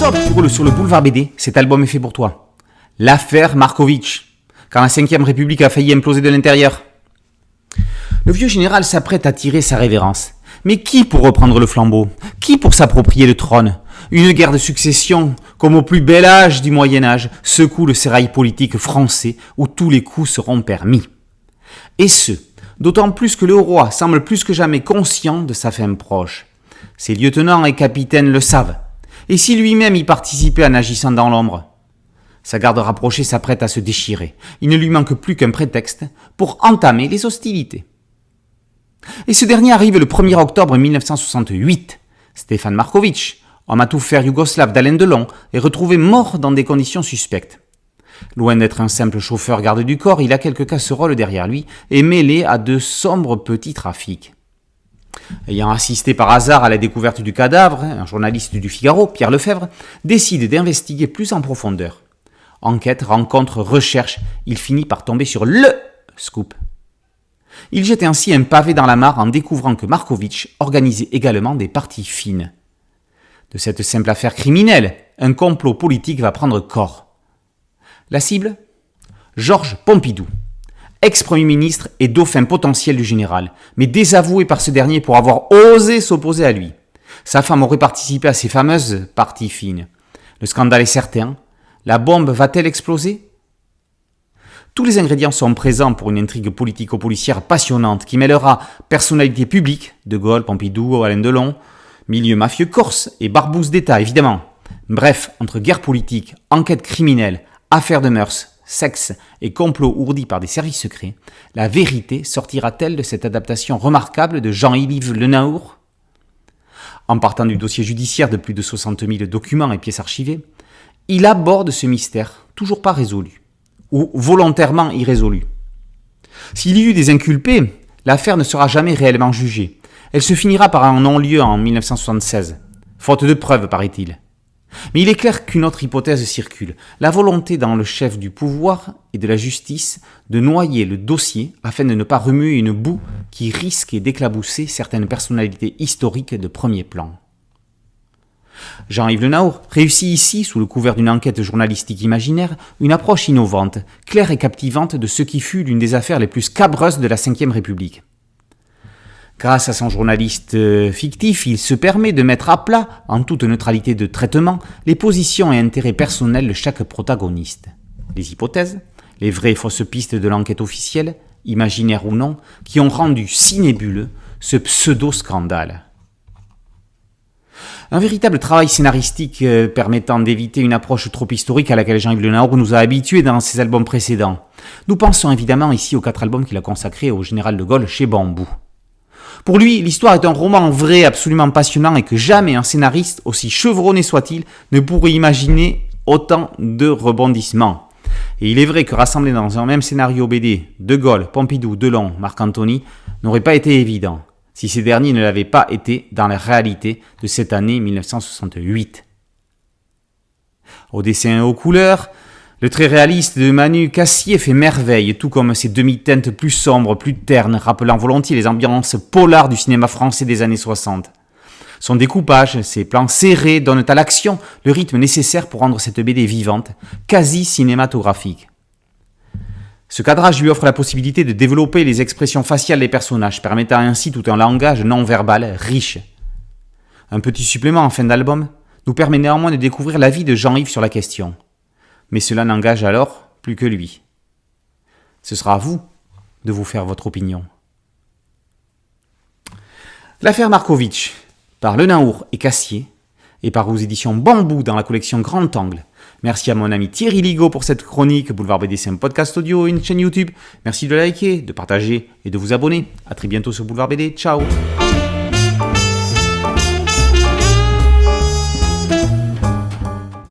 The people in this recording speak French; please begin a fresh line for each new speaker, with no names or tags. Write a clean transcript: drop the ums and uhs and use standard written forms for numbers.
Stop, tu roules sur le boulevard BD, cet album est fait pour toi. L'affaire Markovitch, quand la 5ème République a failli imploser de l'intérieur. Le vieux général s'apprête à tirer sa révérence. Mais qui pour reprendre le flambeau? Qui pour s'approprier le trône? Une guerre de succession, comme au plus bel âge du Moyen-Âge, secoue le sérail politique français où tous les coups seront permis. Et ce, d'autant plus que le roi semble plus que jamais conscient de sa fin proche. Ses lieutenants et capitaines le savent. Et si lui-même y participait en agissant dans l'ombre? Sa garde rapprochée s'apprête à se déchirer. Il ne lui manque plus qu'un prétexte pour entamer les hostilités. Et ce dernier arrive le 1er octobre 1968. Stefan Markovitch, homme à tout faire yougoslave d'Alain Delon, est retrouvé mort dans des conditions suspectes. Loin d'être un simple chauffeur garde du corps, il a quelques casseroles derrière lui et mêlé à de sombres petits trafics. Ayant assisté par hasard à la découverte du cadavre, un journaliste du Figaro, Pierre Lefebvre, décide d'investiguer plus en profondeur. Enquête, rencontre, recherche, il finit par tomber sur le scoop. Il jette ainsi un pavé dans la mare en découvrant que Markovitch organisait également des parties fines. De cette simple affaire criminelle, un complot politique va prendre corps. La cible ? Georges Pompidou, ex-premier ministre et dauphin potentiel du général, mais désavoué par ce dernier pour avoir osé s'opposer à lui. Sa femme aurait participé à ces fameuses parties fines. Le scandale est certain. La bombe va-t-elle exploser ? Tous les ingrédients sont présents pour une intrigue politico-policière passionnante qui mêlera personnalités publiques, De Gaulle, Pompidou, Alain Delon, milieu mafieux corse et barbouze d'État évidemment. Bref, entre guerre politique, enquête criminelle, affaires de mœurs, sexe et complot ourdi par des services secrets, la vérité sortira-t-elle de cette adaptation remarquable de Jean-Yves Le Naour ? En partant du dossier judiciaire de plus de 60 000 documents et pièces archivées, il aborde ce mystère toujours pas résolu, ou volontairement irrésolu. S'il y eut des inculpés, l'affaire ne sera jamais réellement jugée. Elle se finira par un non-lieu en 1976, faute de preuves, paraît-il. Mais il est clair qu'une autre hypothèse circule, la volonté dans le chef du pouvoir et de la justice de noyer le dossier afin de ne pas remuer une boue qui risque d'éclabousser certaines personnalités historiques de premier plan. Jean-Yves Le Naour réussit ici, sous le couvert d'une enquête journalistique imaginaire, une approche innovante, claire et captivante de ce qui fut l'une des affaires les plus scabreuses de la Ve République. Grâce à son journaliste fictif, il se permet de mettre à plat, en toute neutralité de traitement, les positions et intérêts personnels de chaque protagoniste. Les hypothèses, les vraies et fausses pistes de l'enquête officielle, imaginaires ou non, qui ont rendu si nébuleux ce pseudo-scandale. Un véritable travail scénaristique permettant d'éviter une approche trop historique à laquelle Jean-Yves Le Naour nous a habitués dans ses albums précédents. Nous pensons évidemment ici aux 4 albums qu'il a consacrés au général de Gaulle chez Bambou. Pour lui, l'histoire est un roman vrai, absolument passionnant et que jamais un scénariste, aussi chevronné soit-il, ne pourrait imaginer autant de rebondissements. Et il est vrai que rassembler dans un même scénario BD De Gaulle, Pompidou, Delon, Marc Antony n'aurait pas été évident, si ces derniers ne l'avaient pas été dans la réalité de cette année 1968. Au dessin et aux couleurs, le trait réaliste de Manu Cassier fait merveille, tout comme ses demi-teintes plus sombres, plus ternes, rappelant volontiers les ambiances polars du cinéma français des années 60. Son découpage, ses plans serrés donnent à l'action le rythme nécessaire pour rendre cette BD vivante, quasi cinématographique. Ce cadrage lui offre la possibilité de développer les expressions faciales des personnages, permettant ainsi tout un langage non-verbal riche. Un petit supplément en fin d'album nous permet néanmoins de découvrir l'avis de Jean-Yves sur la question. Mais cela n'engage alors plus que lui. Ce sera à vous de vous faire votre opinion. L'affaire Markovitch, par Le Naour et Cassier, et par aux éditions Bambou dans la collection Grand Angle. Merci à mon ami Thierry Ligaud pour cette chronique. Boulevard BD, c'est un podcast audio et une chaîne YouTube. Merci de liker, de partager et de vous abonner. A très bientôt sur Boulevard BD. Ciao.